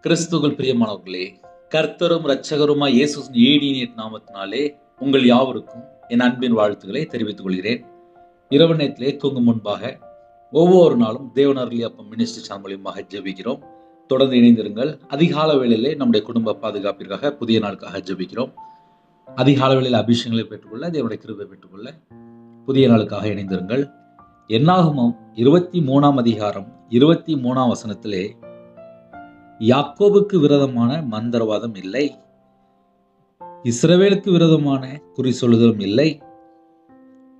கிறிஸ்துவுக்குள் பிரியமானவர்களே, கர்த்தரும் இரட்சகருமாய் இயேசுவின் ஈடிய நாமத்தினாலே உங்கள் யாவருக்கும் என் அன்பின் வாழ்த்துக்களை தெரிவித்துக் கொள்கிறேன். இரவு நேரத்திலே தூங்கும் முன்பாக ஒவ்வொரு நாளும் தேவனருளி அப்பம் மினிஸ்ட்ரி சேனல் மூலியமாக ஜெபிக்கிறோம். தொடர்ந்து இணைந்திருங்கள். அதிகால வேளையிலே நம்முடைய குடும்ப பாதுகாப்பிற்காக புதிய நாளுக்காக ஜெபிக்கிறோம். அதிகால வேளையில் அபிஷேகங்களை பெற்றுக்கொள்ள, தேவனுடைய கிருபை பெற்றுக்கொள்ள புதிய நாளுக்காக இணைந்திருங்கள். என்னாகமம் 23ஆம் அதிகாரம் 23ஆம் வசனத்திலே, யாக்கோபுக்கு விரோதமான மந்திரவாதம் இல்லை, இஸ்ரவேலுக்கு விரோதமான குறி சொல்லுதலும் இல்லை.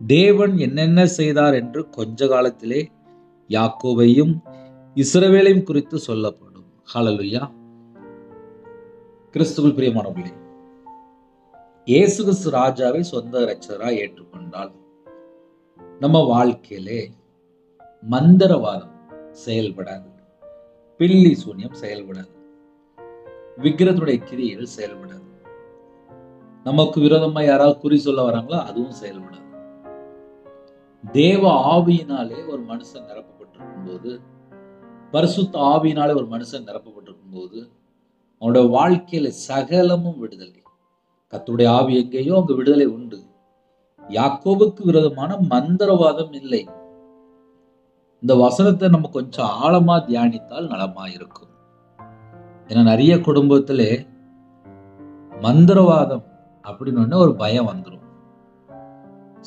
தேவன் என்னென்ன செய்தார் என்று கொஞ்ச காலத்திலே யாக்கோபையும் இஸ்ரவேலையும் குறித்து சொல்லப்படும். ஹல்லேலூயா. கிறிஸ்துவுக்குள் பிரியமானவர்களே, இயேசு கிறிஸ்து ராஜாவை சொந்த இரட்சகராய் ஏற்றுக்கொண்டால் நம்ம வாழ்க்கையிலே மந்திரவாதம் செயல்படாது, பில்லி சூன்யம் செயல்படாது, விக்கிரத்துடைய கிரியைகள் செயல்படாது. நமக்கு விரோதமா யாராவது குறி சொல்ல வராங்களோ அதுவும் செயல்படாது. தேவ ஆவியினாலே ஒரு மனுஷன் நிரப்பப்பட்டிருக்கும் போது, பரிசுத்த ஆவியினாலே ஒரு மனுஷன் நிரப்பப்பட்டிருக்கும் போது, அவனுடைய வாழ்க்கையில சகலமும் விடுதலை. கர்த்தருடைய ஆவி எங்கேயோ அங்கு விடுதலை உண்டு. யாக்கோபுக்கு விரோதமான மந்திரவாதம் இல்லை. இந்த வசனத்தை நம்ம கொஞ்சம் ஆழமா தியானித்தால் நலமா இருக்கும். ஏன்னா நிறைய குடும்பத்திலே மந்திரவாதம் அப்படின்னு ஒரு பயம் வந்துடும்.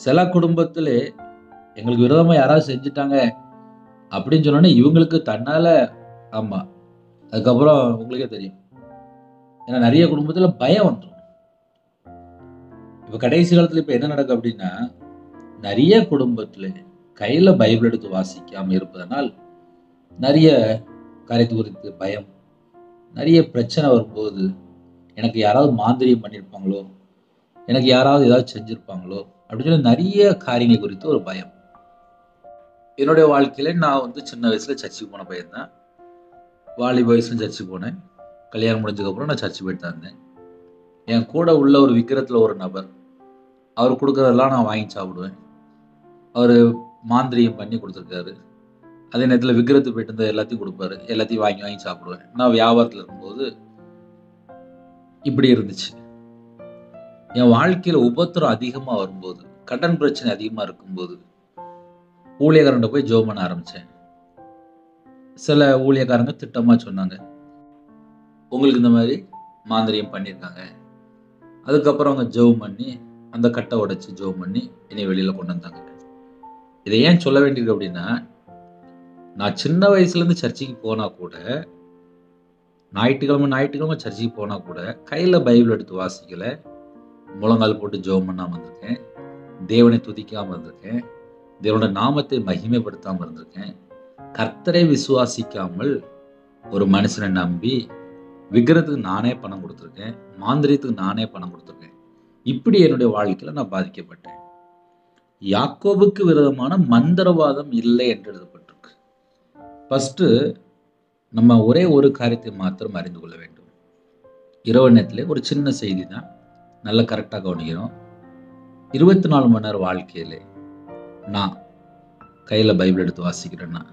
சில குடும்பத்திலே எங்களுக்கு விரோதமா யாராவது செஞ்சுட்டாங்க அப்படின்னு சொன்னோன்னே இவங்களுக்கு தன்னால ஆமா, அதுக்கப்புறம் உங்களுக்கே தெரியும். ஏன்னா நிறைய குடும்பத்துல பயம் வந்துடும். இப்ப கடைசி காலத்துல இப்ப என்ன நடக்கும் அப்படின்னா, நிறைய குடும்பத்துல கையில பைபிள் எடுத்து வாசிக்காம இருப்பதனால் நிறைய காரியத்து குறித்து பயம், நிறைய பிரச்சனை வரும்போது எனக்கு யாராவது மாந்திரியம் பண்ணியிருப்பாங்களோ, எனக்கு யாராவது ஏதாவது செஞ்சிருப்பாங்களோ அப்படின்னு சொல்லி நிறைய காரியங்கள் குறித்து ஒரு பயம். என்னுடைய வாழ்க்கையில நான் சின்ன வயசுல சர்ச்சுக்கு போன பையன் தான். வாலிப வயசுல சர்ச்சுக்கு போனேன். கல்யாணம் முடிஞ்சதுக்கப்புறம் நான் சர்ச்சு போயிட்டு தான் இருந்தேன். என் கூட உள்ள ஒரு விக்கிரத்துல ஒரு நபர், அவர் கொடுக்கறதெல்லாம் நான் வாங்கி சாப்பிடுவேன். அவர் மாந்திரியம் பண்ணி கொடுத்துருக்காரு. அதே நேரத்தில் விக்கிரத்து போயிட்டு இருந்தால் எல்லாத்தையும் கொடுப்பாரு, எல்லாத்தையும் வாங்கி வாங்கி சாப்பிடுவேன். நான் வியாபாரத்தில் இருக்கும்போது இப்படி இருந்துச்சு. என் வாழ்க்கையில உபத்திரம் அதிகமாக வரும்போது, கடன் பிரச்சனை அதிகமாக இருக்கும்போது ஊழியக்காரன்ட்ட போய் ஜெபம் பண்ண ஆரம்பித்தேன். சில ஊழியக்காரங்க திட்டமாக சொன்னாங்க, உங்களுக்கு இந்த மாதிரி மாந்திரியம் பண்ணியிருக்காங்க. அதுக்கப்புறம் அவங்க ஜெபம் பண்ணி அந்த கட்டை உடைச்சு ஜெபம் பண்ணி என்னை வெளியில் கொண்டு வந்தாங்க. இதை ஏன் சொல்ல வேண்டியிருக்கு அப்படின்னா, நான் சின்ன வயசுலேருந்து சர்ச்சுக்கு போனால் கூட, ஞாயிற்றுக்கிழமை சர்ச்சுக்கு போனால் கூட கையில் பைபிள் எடுத்து வாசிக்கலை, முழங்கால் போட்டு ஜெபம் பண்ணாமல் இருந்திருக்கேன், தேவனை துதிக்காமல் இருந்திருக்கேன், தேவனோட நாமத்தை மகிமைப்படுத்தாமல் இருந்திருக்கேன், கர்த்தரை விசுவாசிக்காமல் ஒரு மனுஷனை நம்பி விக்கிரத்துக்கு நானே பணம் கொடுத்துருக்கேன், மாந்திரியத்துக்கு நானே பணம் கொடுத்துருக்கேன். இப்படி என்னுடைய வாழ்க்கையில் நான் பாதிக்கப்பட்டேன். யாக்கோபுக்கு விரோதமான மந்திரவாதம் இல்லை என்று எழுதப்பட்டிருக்கு. ஃபர்ஸ்ட் நம்ம ஒரே ஒரு காரியத்தை மாத்திரம் அறிந்து கொள்ள வேண்டும். இரவு நேரத்திலே ஒரு சின்ன செய்தி தான், நல்லா கரெக்டாக கவனிக்கிறோம். 24 மணி நேரம் வாழ்க்கையிலே நான் கையில் பைபிள் எடுத்து வாசிக்கிறேன்னா,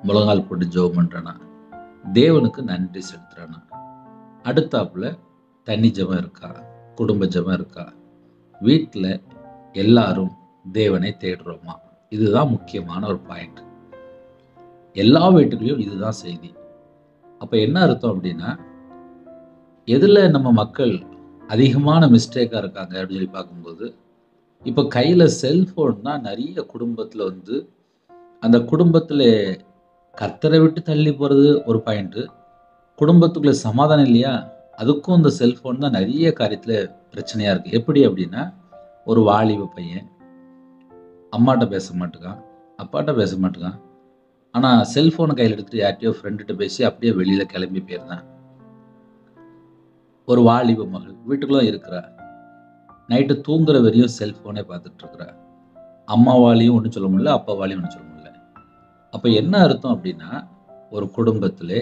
முழங்கால் போட்டு ஜெபம் பண்ணுறேன்னா, தேவனுக்கு நன்றி செலுத்துறேன்னா, அடுத்தாப்புல தனி ஜெபம் இருக்கா, குடும்ப ஜெபம் இருக்கா, வீட்டில் எல்லாரும் தேவனை தேடுறோமா, இதுதான் முக்கியமான ஒரு பாயிண்ட். எல்லா வீட்டுலையும் இதுதான் செய்தி. அப்போ என்ன அர்த்தம் அப்படின்னா, எதில் நம்ம மக்கள் அதிகமான மிஸ்டேக்காக இருக்காங்க அப்படின்னு சொல்லி பார்க்கும்போது, இப்போ கையில் செல்ஃபோன் தான் நிறைய குடும்பத்தில் அந்த குடும்பத்தில் கர்த்தரை விட்டு தள்ளி போகிறது ஒரு பாயிண்ட்டு, குடும்பத்துக்குள்ளே சமாதானம் இல்லையா, அதுக்கும் இந்த செல்ஃபோன் தான் நிறைய காரியத்தில் பிரச்சனையாக இருக்குது. எப்படி அப்படின்னா, ஒரு வாலிப பையன் அம்மாட்ட பேச மாட்டேங்கான், அப்பாட்ட பேச மாட்டேங்கான், ஆனால் செல்ஃபோனை கையில் எடுத்துகிட்டு யார்கிட்டயோ ஃப்ரெண்டுகிட்ட பேசி அப்படியே வெளியில் கிளம்பி போயிருந்தான். ஒரு வாலிப மகள் வீட்டுக்குள்ளே இருக்கிறா, நைட்டு தூங்குற வரையும் செல்ஃபோனே பார்த்துட்டு இருக்கிறா. அம்மாவாலையும் ஒன்றும் சொல்ல முடியல, அப்பாவாலையும் ஒன்றும் சொல்ல முடியல. அப்போ என்ன அர்த்தம் அப்படின்னா, ஒரு குடும்பத்திலே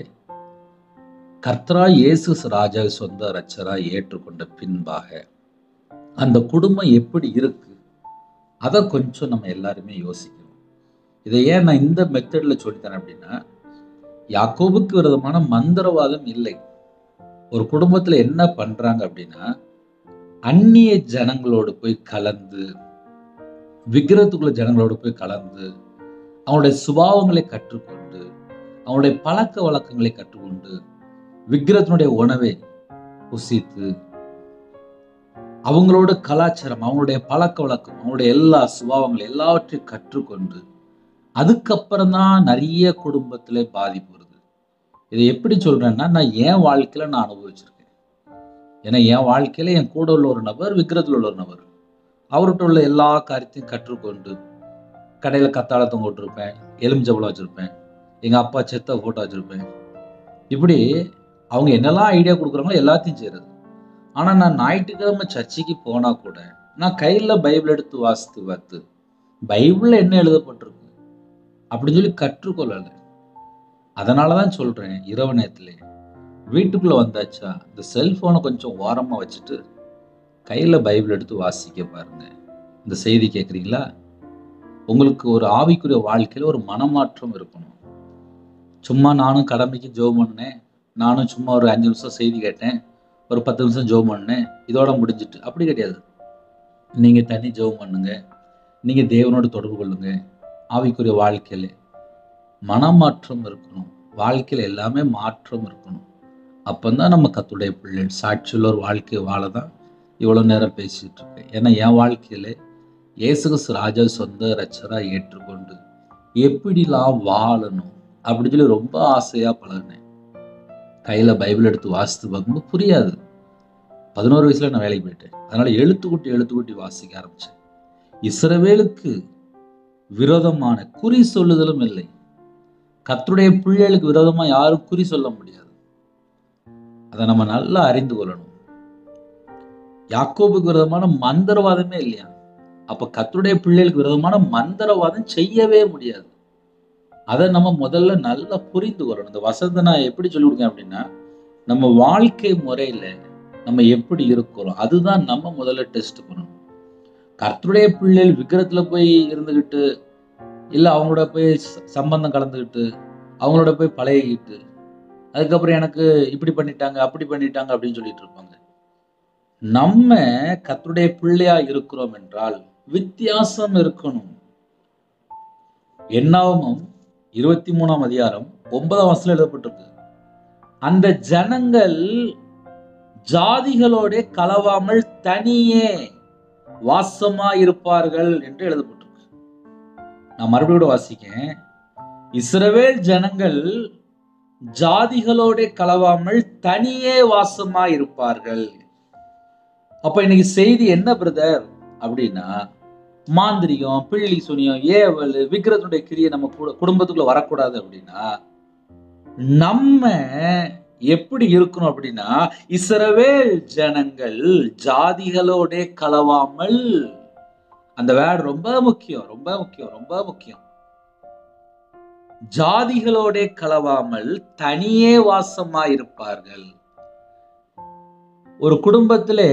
கர்த்தராய் இயேசு ராஜாவை சொந்த இரட்சகராய் ஏற்றுக்கொண்ட பின்பாக அந்த குடும்பம் எப்படி இருக்கு, அதை கொஞ்சம் நம்ம எல்லாருமே யோசிக்கணும். இதை ஏன் நான் இந்த மெத்தடில் சொல்லித்தரேன் அப்படின்னா, யாக்கோபுக்கு விரோதமான மந்திரவாதம் இல்லை. ஒரு குடும்பத்துல என்ன பண்றாங்க அப்படின்னா, அந்நிய ஜனங்களோடு போய் கலந்து, விக்கிரத்துக்குள்ள ஜனங்களோடு போய் கலந்து, அவங்களுடைய சுபாவங்களை கற்றுக்கொண்டு, அவங்களுடைய பழக்க வழக்கங்களை கற்றுக்கொண்டு, விக்கிரத்தினுடைய உணவை புசித்து, அவங்களோட கலாச்சாரம், அவங்களுடைய பழக்க வழக்கம், அவங்களுடைய எல்லா சுபாவங்கள் எல்லாவற்றையும் கற்றுக்கொண்டு, அதுக்கப்புறம் தான் நிறைய குடும்பத்துல பாதிப்பு வருது. இதை எப்படி சொல்றேன்னா, நான் என் வாழ்க்கையில நான் அனுபவிச்சிருக்கேன். ஏன்னா என் வாழ்க்கையில என் கூட உள்ள ஒரு நபர், விக்கிரத்தில் உள்ள ஒரு நபர். அவர்கிட்ட உள்ள எல்லா காரியத்தையும் கற்றுக்கொண்டு, கடையில கத்தாழை தொங்க விட்டுருப்பேன், எலுமிச்சம்பழம் வச்சிருப்பேன், எங்க அப்பா செத்த போட்டோ வச்சிருப்பேன். இப்படி அவங்க என்னெல்லாம் ஐடியா கொடுக்குறாங்களோ எல்லாத்தையும் செய்யறது. ஆனா நான் ஞாயிற்றுக்கிழமை சர்ச்சைக்கு போனா கூட நான் கையில பைபிள் எடுத்து வாசித்து பார்த்து பைபிள்ல என்ன எழுதப்பட்டிருக்கு அப்படின்னு சொல்லி கற்றுக்கொள்ளல. அதனாலதான் சொல்றேன், இரவு நேரத்திலே வீட்டுக்குள்ள வந்தாச்சா இந்த செல்போனை கொஞ்சம் ஓரமா வச்சுட்டு கையில பைபிள் எடுத்து வாசிக்க பாருங்க. இந்த செய்தி கேட்குறீங்களா? உங்களுக்கு ஒரு ஆவிக்குரிய வாழ்க்கையில ஒரு மனமாற்றம் இருக்கணும். சும்மா நானும் கடமைக்கு ஜெபம் பண்ணேன், நானும் சும்மா ஒரு 5 நிமிஷம் செய்தி கேட்டேன், ஒரு 10 நிமிஷம் ஜெபம் பண்ணேன், இதோட முடிஞ்சிட்டு அப்படி கிடையாது. நீங்க தனி ஜெபம் பண்ணுங்க, நீங்க தேவனோடு தொடர்பு கொள்ளுங்க. ஆவிக்குரிய வாழ்க்கையில மனமாற்றம் இருக்கணும், வாழ்க்கையில எல்லாமே மாற்றம் இருக்கணும். அப்பந்தான் நம்ம கர்த்தருடைய பிள்ளைகள் சாட்சியுள்ள ஒரு வாழ்க்கை வாழதான் இவ்வளவு நேரம் பேசிட்டு இருக்கேன். ஏன்னா என் வாழ்க்கையில இயேசு கிறிஸ்து ராஜா சொந்த இரட்சகரா ஏற்றுக்கொண்டு எப்படிலாம் வாழணும் அப்படின்னு சொல்லி ரொம்ப ஆசையா பழகினேன். கையில பைபிள் எடுத்து வாசித்து பார்க்கும்போது புரியாது. 11 வயசுல நான் வேலைக்கு போயிட்டேன். அதனால எழுத்துக்கூட்டி வாசிக்க ஆரம்பிச்சேன். இஸ்ரவேலுக்கு விரோதமான குறி சொல்லுதலும் இல்லை. கர்த்தருடைய பிள்ளைகளுக்கு விரோதமா யாரும் குறி சொல்ல முடியாது. அதை நம்ம நல்லா அறிந்து கொள்ளணும். யாக்கோபுக்கு விரோதமான மந்திரவாதமே இல்லையா? அப்ப கர்த்தருடைய பிள்ளைகளுக்கு விரோதமான மந்திரவாதம் செய்யவே முடியாது. அதை நம்ம முதல்ல நல்லா புரிந்து கொள்ளணும். இந்த வசனத்தை நான் எப்படி சொல்லி கொடுக்கேன் அப்படின்னா, நம்ம வாழ்க்கை முறையில நம்ம எப்படி இருக்கிறோம் அதுதான் நம்ம முதல்ல டெஸ்ட் பண்ணணும். கர்த்தருடைய பிள்ளைகள் விக்கிரத்துல போய் இருந்துகிட்டு, இல்ல அவங்களோட போய் சம்பந்தம் கலந்துக்கிட்டு, அவங்களோட போய் பழகிக்கிட்டு, அதுக்கப்புறம் எனக்கு இப்படி பண்ணிட்டாங்க அப்படி பண்ணிட்டாங்க அப்படின்னு சொல்லிட்டு இருப்பாங்க. நம்ம கர்த்தருடைய பிள்ளையா இருக்கிறோம் என்றால் வித்தியாசம் இருக்கணும். என்னாகமம் 23ஆம் அதிகாரம் 9ஆம் வசனத்தில் எழுதப்பட்டிருக்கு, அந்த ஜனங்கள் ஜாதிகளோட கலவாமல் தனியே வாசமா இருப்பார்கள் என்று எழுதப்பட்டிருக்கு. நான் மறுபடியும் வாசிக்கேன். இஸ்ரவேல் ஜனங்கள் ஜாதிகளோட கலவாமல் தனியே வாசமா இருப்பார்கள். அப்ப இன்னைக்கு செய்தி என்ன பிரதர் அப்படின்னா, மாந்திரிகம், பிள்ளி சுனியம், ஏவல், விக்கிரத்துடைய கிரியை நம்ம குடும்பத்துக்குள்ள வரக்கூடாது அப்படின்னா நம்ம எப்படி இருக்கணும் அப்படின்னா, இஸ்ரவேல் ஜனங்கள் ஜாதிகளோட கலவாமல், அந்த வேர்ட் ரொம்ப முக்கியம், ரொம்ப முக்கியம், ரொம்ப முக்கியம். ஜாதிகளோட கலவாமல் தனியே வாசமா இருப்பார்கள். ஒரு குடும்பத்திலே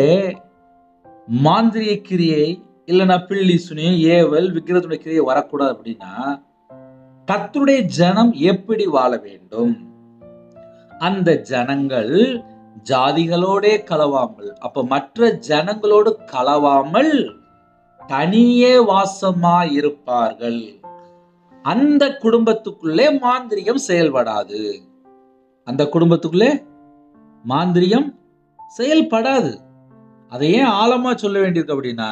மாந்திரிய கிரியை இல்லைன்னா பிள்ளி சுனியம், ஏவல், விக்கிரத்துடைய கிரியை வரக்கூடாது அப்படின்னா கர்த்தருடைய ஜனம் எப்படி வாழ வேண்டும்? அந்த ஜனங்கள் ஜாதிகளோட கலவாமல், அப்ப மற்ற ஜனங்களோடு கலவாமல் தனியே வாசமா இருப்பார்கள். அந்த குடும்பத்துக்குள்ளே மாந்திரிகம் செயல்படாது. அந்த குடும்பத்துக்குள்ளே மாந்திரிகம் செயல்படாது. அதை ஏன் ஆழமா சொல்ல வேண்டியிருக்கு அப்படின்னா,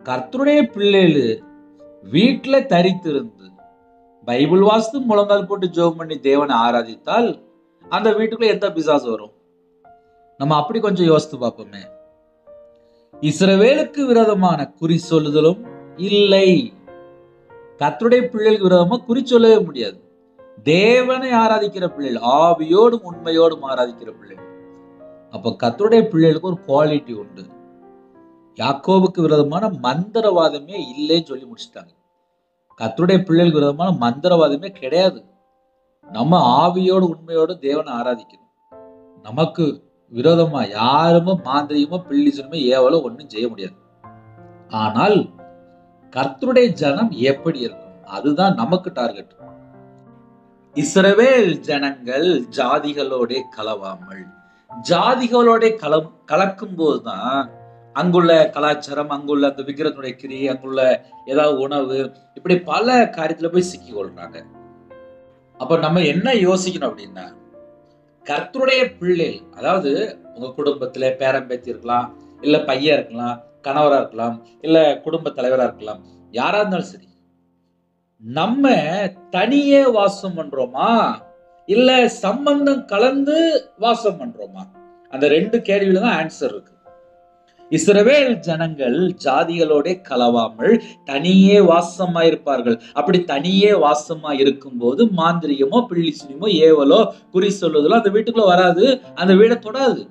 கர்த்தருடைய பிள்ளைகள் வீட்டுல தரித்திருந்து பைபிள் வாசித்து முழங்கால் போட்டு ஜெபம் பண்ணி தேவனை ஆராதித்தால் அந்த வீட்டுக்குள்ள எந்த பிசாசு வரும்? நம்ம அப்படி கொஞ்சம் யோசித்து பார்ப்போமே. இஸ்ரவேலுக்கு விரோதமான குறி சொல்லுதலும் இல்லை. கர்த்தருடைய பிள்ளைகளுக்கு விரோதமா குறி சொல்லவே முடியாது. தேவனை ஆராதிக்கிற பிள்ளைகள், ஆவியோடும் உண்மையோடும் ஆராதிக்கிற பிள்ளைகள். அப்ப கர்த்தருடைய பிள்ளைகளுக்கு ஒரு குவாலிட்டி உண்டு. யாக்கோபுக்கு விரோதமான மந்திரவாதமே இல்லைன்னு சொல்லி முடிச்சுட்டாங்க. கர்த்தருடைய பிள்ளைகளுக்கு விரோதமான மந்திரவாதமே கிடையாது. நம்ம ஆவியோடு உண்மையோடு தேவனை ஆராதிக்கணும். நமக்கு விரோதமா யாருமோ மாந்திரிகமோ பிள்ளி சுனியமோ ஏவலோ ஒன்றும் செய்ய முடியாது. ஆனால் கர்த்தருடைய ஜனம் எப்படி இருக்கும் அதுதான் நமக்கு டார்கெட். இஸ்ரவேல் ஜனங்கள் ஜாதிகளோட கலவாமல் ஜாதிகளோட கலக்கும் போதுதான் அங்குள்ள கலாச்சாரம், அங்குள்ள அந்த விக்கிரகத்துடைய கிரியை, அங்குள்ள ஏதாவது உணவு, இப்படி பல காரியத்துல போய் சிக்கி கொள்றாங்க. அப்ப நம்ம என்ன யோசிக்கணும் அப்படின்னா, கர்த்தருடைய பிள்ளை, அதாவது உங்க குடும்பத்துல பேரம்பேத்தி இருக்கலாம், இல்ல பையன் இருக்கலாம், கணவரா இருக்கலாம், இல்ல குடும்ப தலைவரா இருக்கலாம், யாரா இருந்தாலும் சரி, நம்ம தனியே வாசம் பண்றோமா இல்ல சம்பந்தம் கலந்து வாசம் பண்றோமா? அந்த 2 கேள்வியில தான் ஆன்சர் இருக்கு. இஸ்ரவேல் ஜனங்கள் ஜாதிகளோட கலவாமல் தனியே வாசமா இருப்பார்கள். அப்படி தனியே வாசமா இருக்கும்போது மாந்திரிகமோ, பில்லி சுனியமோ, ஏவலோ, குறி சொல்லுதலோ அந்த வீட்டுக்குள்ள வராது, அந்த வீடை தொடாது.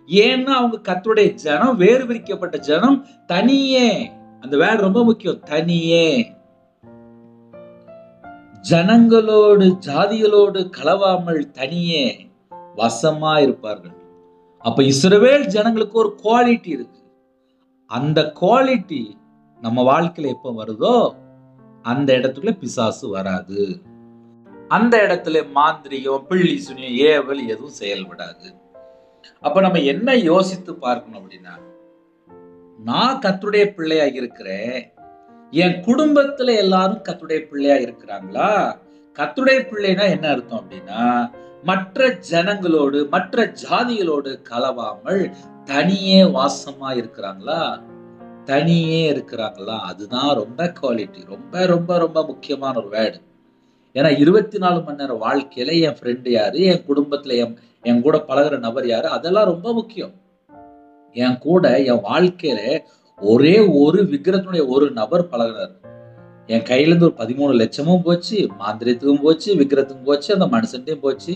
ஏன்னா அவங்க கர்த்தருடைய ஜனம், வேறு பிரிக்கப்பட்ட ஜனம், தனியே. அந்த வேர்ட் ரொம்ப முக்கியம், தனியே. ஜனங்களோடு ஜாதிகளோடு கலவாமல் தனியே வசமா இருப்பார்கள். அப்ப இஸ்ரவேல் ஜனங்களுக்கு ஒரு குவாலிட்டி இருக்கு. அந்த குவாலிட்டி நம்ம வாழ்க்கையில எப்ப வருதோ அந்த இடத்துக்குள்ள பிசாசு வராது. அந்த இடத்துல மாந்திரிகம், பில்லி சுனியம், ஏவல் எதுவும் செயல்படாது. அப்ப நம்ம என்ன யோசித்து பார்க்கணும் அப்படின்னா, நான் கர்த்தருடைய பிள்ளையா இருக்கிறேன், என் குடும்பத்துல எல்லாரும் கர்த்தருடைய பிள்ளையா இருக்கிறாங்களா? கர்த்தருடைய பிள்ளைனா என்ன அர்த்தம் அப்படின்னா, மற்ற ஜனங்களோடு மற்ற ஜாதிகளோடு கலவாமல் தனியே வாசமா இருக்கிறாங்களா? தனியே இருக்கிறாங்களா? அதுதான் ரொம்ப குவாலிட்டி, ரொம்ப ரொம்ப ரொம்ப முக்கியமான ஒரு வேர்டு. ஏன்னா 24 மணி நேரம் வாழ்க்கையில என் ஃப்ரெண்டு யாரு, என் குடும்பத்துல என் கூட பழகுற நபர் யாரு, அதெல்லாம் ரொம்ப முக்கியம். என் கூட என் வாழ்க்கையில ஒரே ஒரு விக்கிரகத்துடைய ஒரு நபர் பழகுறாரு. என் கையில இருந்து ஒரு 13 லட்சமும் போச்சு, மாந்திரியத்துக்கும் போச்சு, விக்கிரகத்துக்கும் போச்சு, அந்த மனுஷன்டையும் போச்சு.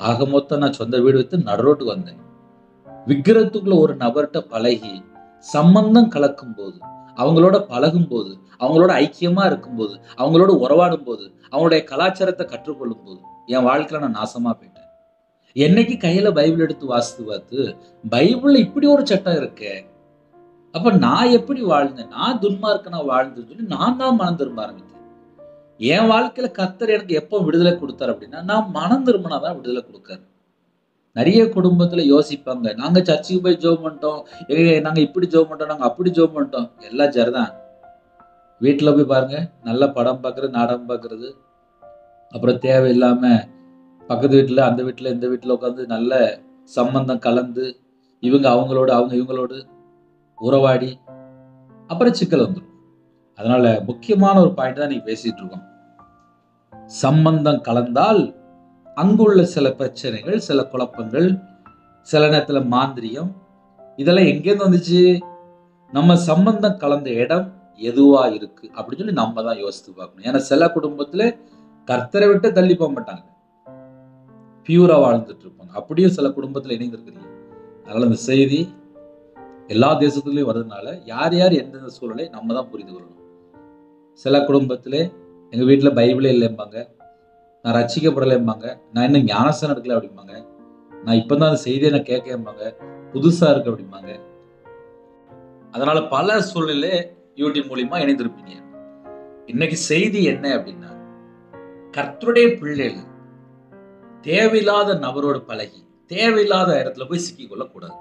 ஆக மொத்தம் நான் சொந்த வீடு வித்து நடுரோட்டுக்கு வந்தேன். விக்கிரகத்துக்குள்ள ஒரு நபர்கிட்ட பழகி சம்பந்தம் கலக்கும் போது, அவங்களோட பழகும் போது, அவங்களோட ஐக்கியமா இருக்கும் போது, அவங்களோட உறவாடும் போது, அவங்களுடைய கலாச்சாரத்தை கற்றுக்கொள்ளும் போது என் வாழ்க்கையில நான் நாசமா போயிட்டேன். என்னைக்கு கையில பைபிள் எடுத்து வாசித்து பார்த்து, பைபிள்ல இப்படி ஒரு சட்டம் இருக்கு, அப்ப நான் எப்படி வாழ்ந்தேன், நான் துன்மார்க்கனா வாழ்ந்தேன்னு சொல்லி நான் தான் மனம் திரும்ப ஆரம்பித்தேன். என் வாழ்க்கையில கர்த்தர் எனக்கு எப்போ விடுதலை கொடுத்தாரு அப்படின்னா, நான் மனம் திரும்பினாதான் விடுதலை கொடுக்காரு. நிறைய குடும்பத்துல யோசிப்பாங்க, நாங்க சர்ச்சுக்கு போய் ஜெபம் பண்ணிட்டோம், நாங்க இப்படி ஜெபம் பண்ணிட்டோம், நாங்க அப்படி ஜெபம் பண்ணிட்டோம். எல்லாம் சரிதான். வீட்டுல போய் பாருங்க, நல்ல படம் பார்க்கறது, நாடகம் பார்க்கறது, அப்புறம் தேவையில்லாம பக்கத்து வீட்டுல, அந்த வீட்டுல, இந்த வீட்டுல உட்காந்து நல்ல சம்பந்தம் கலந்து, இவங்க அவங்களோட, அவங்க இவங்களோடு உறவாடி, அப்புறம் சிக்கல் வந்துடும். அதனால முக்கியமான ஒரு பாயிண்ட் தான் நீங்க பேசிட்டு இருக்கோம். சம்பந்தம் கலந்தால் அங்குள்ள சில பிரச்சனைகள், சில குழப்பங்கள், சில நேரத்துல மாந்திரியம், இதெல்லாம் எங்கேருந்து வந்துச்சு? நம்ம சம்பந்தம் கலந்த இடம் எதுவா இருக்கு அப்படின்னு சொல்லி நம்ம தான் யோசித்து பார்க்கணும். ஏன்னா சில குடும்பத்துல கர்த்தரை விட்டு தள்ளி போக மாட்டாங்க, பியூரா வாழ்ந்துட்டு இருப்பாங்க. அப்படியும் சில குடும்பத்துல இணைந்திருக்கிறீங்க. அதனால இந்த செய்தி எல்லா தேசத்துலயும் வர்றதுனால யார் யார் எந்தெந்த சூழலை நம்ம தான் புரிந்து கொள்ளணும். சில குடும்பத்துல எங்க வீட்டுல பைபிளே இல்லைம்பாங்க, நான் ரட்சிக்கப்படலைம்பாங்க, நான் இன்னும் ஞானஸ்தானம் எடுக்கல அப்படிம்பாங்க, நான் இப்பதான் அந்த செய்தியை நான் கேட்கம்பாங்க, புதுசா இருக்கு அப்படிம்பாங்க. அதனால பல சூழ்நிலை யூடியூப் மூலியமா இணைந்திருப்பீங்க. இன்னைக்கு செய்தி என்ன அப்படின்னா, கர்த்தருடைய பிள்ளைகள் தேவையில்லாத நபரோடு பழகி தேவையில்லாத இடத்துல போய் சிக்கிக் கொள்ளக்கூடாது.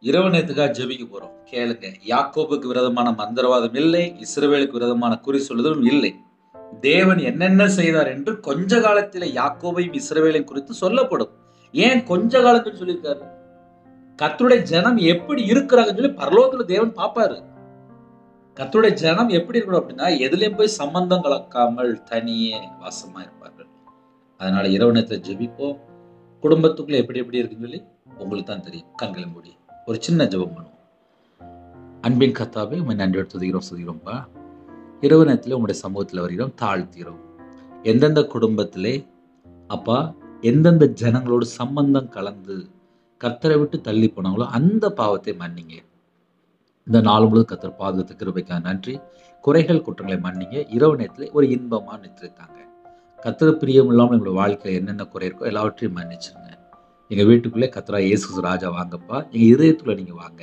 இரவு நேரத்துக்காக ஜெபிக்க போறோம், கேளுங்க. யாக்கோபுக்கு விரோதமான மந்திரவாதம் இல்லை, இஸ்ரவேலுக்கு விரோதமான குறி சொல்லுதலும் இல்லை. தேவன் என்னென்ன செய்தார் என்று கொஞ்ச காலத்தில யாக்கோபையும் இஸ்ரவேலையும் குறித்து சொல்லப்படும். ஏன் கொஞ்ச காலத்தில் சொல்லியிருக்காரு? கர்த்தருடைய ஜனம் எப்படி இருக்கிறாங்கன்னு சொல்லி பரலோகத்துல தேவன் பார்ப்பாரு. கர்த்தருடைய ஜனம் எப்படி இருக்கணும் அப்படின்னா, எதுலயும் போய் சம்பந்தம் கலக்காமல் தனியே வாசமா இருப்பார்கள். அதனால இரவு நேரத்துல ஜெபிப்போம். குடும்பத்துக்குள்ள எப்படி எப்படி இருக்குன்னு சொல்லி உங்களுக்கு தான் தெரியும். கண்களை மூடி ஒரு சின்ன ஜெபம் பண்ணுவோம். அன்பின் கர்த்தாவே, உம்மை நன்றியோடு துதிக்கிறோம்ப்பா. இரவு நேரத்தில் உங்களுடைய சமூகத்தில் வருகிறோம், தாழ்த்துகிறோம். எந்தெந்த குடும்பத்திலே அப்பா எந்தெந்த ஜனங்களோடு சம்பந்தம் கலந்து கர்த்தரை விட்டு தள்ளி போனாங்களோ அந்த பாவத்தை மன்னிங்க. இந்த நாள் முழுவதும் கர்த்தர் பாதுகாத்து கிருபைக்காக நன்றி. குறைகள் குற்றங்களை மன்னிங்க. இரவு நேரத்தில் ஒரு இன்பமா நித்திரைத்தாங்க. கர்த்தர் பிரியம் இல்லாமல் எங்களோட வாழ்க்கையில் என்னென்ன குறை இருக்கோ எல்லாவற்றையும் மன்னிச்சிருங்க. எங்க வீட்டுக்குள்ளே கர்த்தரா இயேசு ராஜா வாங்கப்பா, எங்க இதயத்துக்குள்ள நீங்க வாங்க.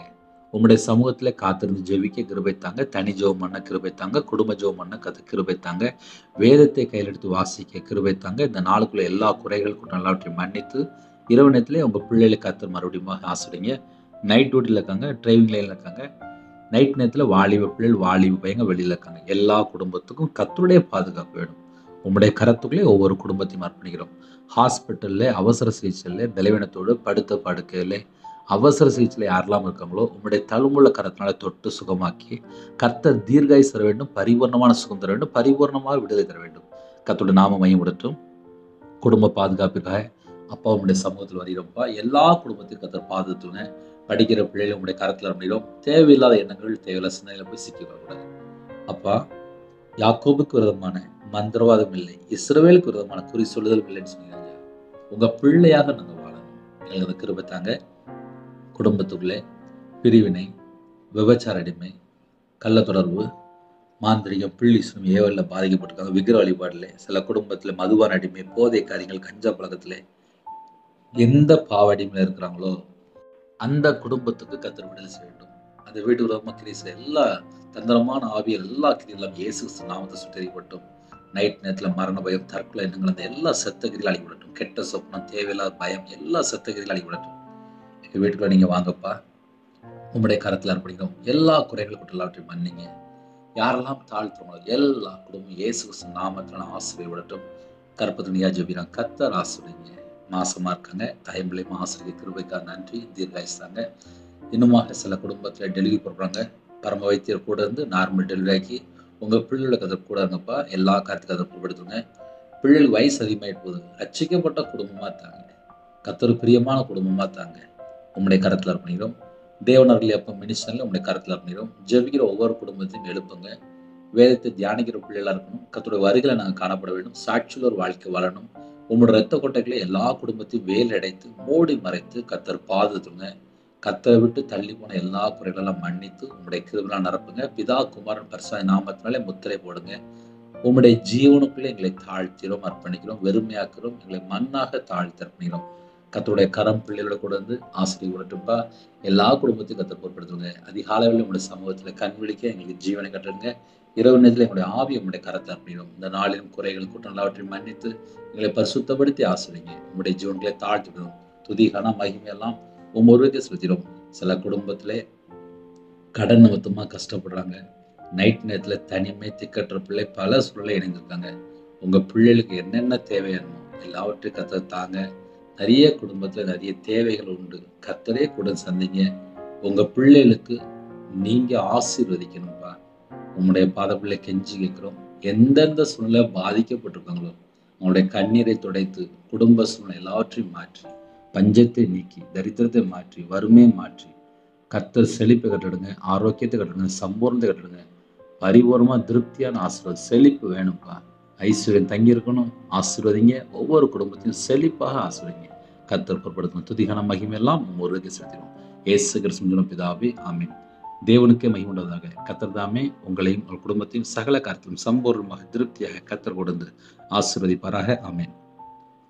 உங்களுடைய சமூகத்துல காத்திருந்து ஜெபிக்க கிருபைத்தாங்க. தனி ஜெபம் பண்ண கிருபைத்தாங்க. குடும்ப ஜெபம் பண்ண கிருபைத்தாங்க. வேதத்தை கையில் எடுத்து வாசிக்க கிருபைத்தாங்க. இந்த நாளுக்குள்ள எல்லா குறைகள் எல்லாவற்றையும் மன்னித்து இரவு நேரத்திலே உங்கள் பிள்ளைகளை கர்த்தர் மறுபடியும் ஆசிரியங்க. நைட் டியூட்டியில் இருக்காங்க, டிரைவிங் லைனில் இருக்காங்க. நைட் நேரத்தில் வாலிப பிள்ளைகள் வாலிப பையங்க வெளியில் இருக்காங்க. எல்லா குடும்பத்துக்கும் கர்த்தருடைய பாதுகாப்பு வேணும். உங்களுடைய கரத்துக்குள்ளே ஒவ்வொரு குடும்பத்தையும் அர்ப்பணிக்கிறோம். ஹாஸ்பிட்டலில் அவசர சிகிச்சையில் பலவீனத்தோடு படுத்த படுக்கையில் அவசர சிகிச்சையில் யாரெல்லாம் இருக்காங்களோ உங்களுடைய தழும்புள்ள கரத்தினால தொட்டு சுகமாக்கி கர்த்தர் தீர்காயுசு தர வேண்டும், பரிபூர்ணமான சுகம் தர வேண்டும், பரிபூர்ணமாக விடுதலை தர வேண்டும். கர்த்தருடைய நாம மையப்படுத்தும். குடும்ப பாதுகாப்பிற்காக அப்பா உங்களுடைய சமூகத்தில் வருகிறோம்ப்பா. எல்லா குடும்பத்தையும் கர்த்தர் பாதுகாத்துங்க. படிக்கிற பிள்ளைகளை உங்களுடைய கரத்தில் அர்ப்பணிக்கிறோம். தேவையில்லாத எண்ணங்கள் தேவையில்லாத சிந்தனைகளை போய் சிக்கிக்கூடாது. அப்பா, யாக்கோபுக்கு விரோதமான மந்திரவாதம் இல்லை, இஸ்ரவேலுக்கு விரோதமான குறி சொல்லுதல் இல்லைன்னு சொன்னீங்க. உங்க பிள்ளையாக நாங்கள் வாழணும். எங்களுக்கு அந்த கிருபை தாங்க. குடும்பத்துக்குள்ளே பிரிவினை, விபச்சார அடிமை, கள்ள தொடர்பு, மாந்திரிகம், பிள்ளிசும் ஏவலில் பாதிக்கப்பட்டிருக்காங்க. விக்கிர வழிபாடில் சில குடும்பத்தில் மதுபான அடிமை, போதை காரியங்கள், கஞ்சா பழக்கத்தில் எந்த பாவ அடிமையில் இருக்கிறாங்களோ அந்த குடும்பத்துக்கு கர்த்தர் விடுதலை செய்ய வேண்டும். அந்த வீட்டு விரோதமாக கிரிச எல்லா தந்திரமான ஆவியல் எல்லா கிரியெல்லாம் இயேசு கிறிஸ்து நாமத்தை சுட்டறியப்பட்டும். நைட் நேரத்தில் மரண பயம், தற்கொலை எண்ணங்கள், அந்த எல்லா செத்த கிரியில் அழிவிடட்டும். கெட்ட சொப்னம், தேவையில்லாத பயம், எல்லா செத்த கிரியில் அழிவிடட்டும். எங்கள் வீட்டுக்குள்ள நீங்கள் வாங்கப்பா, உங்களுடைய கரத்தில் அர்ப்பணிக்கிறோம். எல்லா குறைகளை கொண்டு எல்லாவற்றையும் மன்னிங்க. யாரெல்லாம் தாழ்த்துறோமோ எல்லா குடும்பம் இயேசு கிறிஸ்து நாமத்தில் ஆசீர்வதிக்கப்படட்டும். கற்பத்தினியா ஜெபிக்கிறோம். கர்த்தர் ஆசீர்வதிங்க. மாசமா இருக்காங்க, தாயம்பிள்ளையும் ஆசிரியர் கிருபைக்காக நன்றி. தீர்காயுசாங்க. இன்னுமாக சில குடும்பத்தில் டெலிவரி போடுறாங்க. பரம வைத்தியர் கூட இருந்து நார்மல் டெலிவரி ஆக்கி உங்கள் பிள்ளைகளை கதை கூட இருங்கப்பா. எல்லா காரியத்துக்கும் அதை பொருட்படுத்துங்க. பிள்ளைகள் வயசு அதிகமாகிட்டு போகுது. ரட்சிக்கப்பட்ட குடும்பமாக தாங்க, கர்த்தர் பிரியமான குடும்பமாக தாங்க. உங்களுடைய கரத்தில் அர்ப்பணிக்கிறோம். தேவனர்கள் அப்போ மினிஸ்டரில் உங்களுடைய கரத்தில் அர்ப்பணிக்கிறோம். ஜெபிக்கிற ஒவ்வொரு குடும்பத்தையும் எழுப்புங்க. வேதத்தை தியானிக்கிற பிள்ளைகளாக இருக்கணும். கர்த்தருடைய வருகையில் நாங்கள் காணப்பட வேண்டும். சாட்சியில் ஒரு வாழ்க்கை வாழணும். உங்களோட ரத்த கொட்டைகளை எல்லா குடும்பத்தையும் வேல் அடைத்து மூடி மறைத்து கர்த்தர் பாதுகாத்துங்க. கர்த்தரை விட்டு தள்ளி போன எல்லா குறைகளெல்லாம் மன்னித்து உங்களுடைய கிருபையால் நிரப்புங்க. பிதா குமாரன் பரிசுத்த நாமத்தினாலே முத்திரை போடுங்க. உங்களுடைய ஜீவனுக்குள்ளே எங்களை தாழ்த்திறோம், அர்ப்பணிக்கிறோம், வெறுமையாக்குறோம். எங்களை மண்ணாக தாழ்த்தி அர்ப்பணிக்கிறோம். கர்த்தருடைய கரம் பிள்ளைகளோட கூட இருந்து ஆசிரியர் விடட்டும்பா. எல்லா குடும்பத்தையும் கர்த்தர் பொறுப்படுத்துங்க. அதிகாலையில் உங்களுடைய சமூகத்தில் கண் விழிக்க எங்களுக்கு ஜீவனை கட்டுங்க. இரவு நேரத்தில் எங்களுடைய ஆவி உங்களுடைய கரத்தை அர்ப்பணிக்கிறோம். இந்த நாளிலும் குறைகள் குற்றம் எல்லாவற்றையும் மன்னித்து எங்களை பரிசுத்தப்படுத்தி ஆசிரியங்க. உங்களுடைய ஜீவன்களை தாழ்த்திவிடும். துதிகான மகிமையெல்லாம் ஒவ்வொருவருக்கே செலுத்திடும். சில குடும்பத்திலே கடன் நிமித்தமாக கஷ்டப்படுறாங்க. நைட் நேரத்தில் தனிமை திக்கற்ற பிள்ளை பல சூழலை இணைந்திருக்காங்க. உங்கள் பிள்ளைகளுக்கு என்னென்ன தேவையானமோ எல்லாவற்றையும் கர்த்தர் தாங்க. நிறைய குடும்பத்தில் நிறைய தேவைகள் உண்டு. கர்த்தரே கூட சந்திங்க. உங்கள் பிள்ளைகளுக்கு நீங்கள் ஆசீர்வதிக்கணும்ப்பா. உங்களுடைய பாத பிள்ளை கெஞ்சி கேட்குறோம். எந்தெந்த சூழ்நிலை பாதிக்கப்பட்டிருக்காங்களோ அவங்களுடைய கண்ணீரை துடைத்து குடும்ப சூழ்நிலை எல்லாவற்றையும் மாற்றி பஞ்சத்தை நீக்கி தரித்திரத்தை மாற்றி வறுமையை மாற்றி கர்த்தர் செழிப்பை கட்டிடுங்க. ஆரோக்கியத்தை கட்டிடுங்க. சம்பூர்ணத்தை கட்டிடுங்க. பரிபூர்ணமாக திருப்தியான ஆசீர்வாதம் செழிப்பு வேணும்ப்பா. ஐஸ்வர்யம் தங்கி இருக்கணும். ஆசீர்வதிங்க. ஒவ்வொரு குடும்பத்தையும் செழிப்பாக ஆசீர்வதிங்க. கர்த்தர் பொறுப்படுத்தணும். துதிகான மகிமையெல்லாம் முருகே செலுத்திடும். இயேசு கிறிஸ்துவின் பிதாவே, ஆமென். தேவனுக்கே மகிமை உண்டாவதாக. கர்த்தர் தாமே உங்களையும் உங்கள் குடும்பத்தையும் சகல காரியத்திலும் சம்பூர்ணமாக திருப்தியாக கர்த்தர் கொடுத்து ஆசீர்வதிப்பாராக. ஆமென்.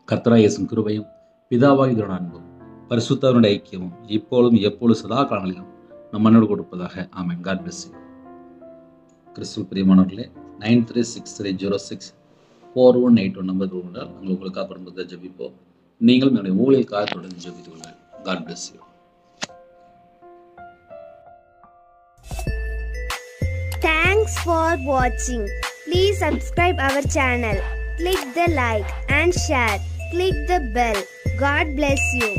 கர்த்தராகிய இயேசுவின் கிருபையும் பிதாவாகிய அன்பும் பரிசுத்தருடைய ஐக்கியமும் இப்பொழுதும் எப்பொழுதும் சதா காலங்களிலும் நம் மன்னோடு கொடுப்பதாக. ஆமென். God bless you. கிறிஸ்துவில் பிரியமானவர்களே, 9363064181 நம்பர் இருந்தால் நாங்கள் உங்களுக்காக பரம்பரை ஜெபிப்போம். நீங்களும் என்னுடைய ஊழியக்காக தொடர்ந்து ஜெபித்துக் கொள்ளுங்கள். God bless you. Thanks for watching. Please subscribe our channel. Click the like and share. Click the bell. God bless you.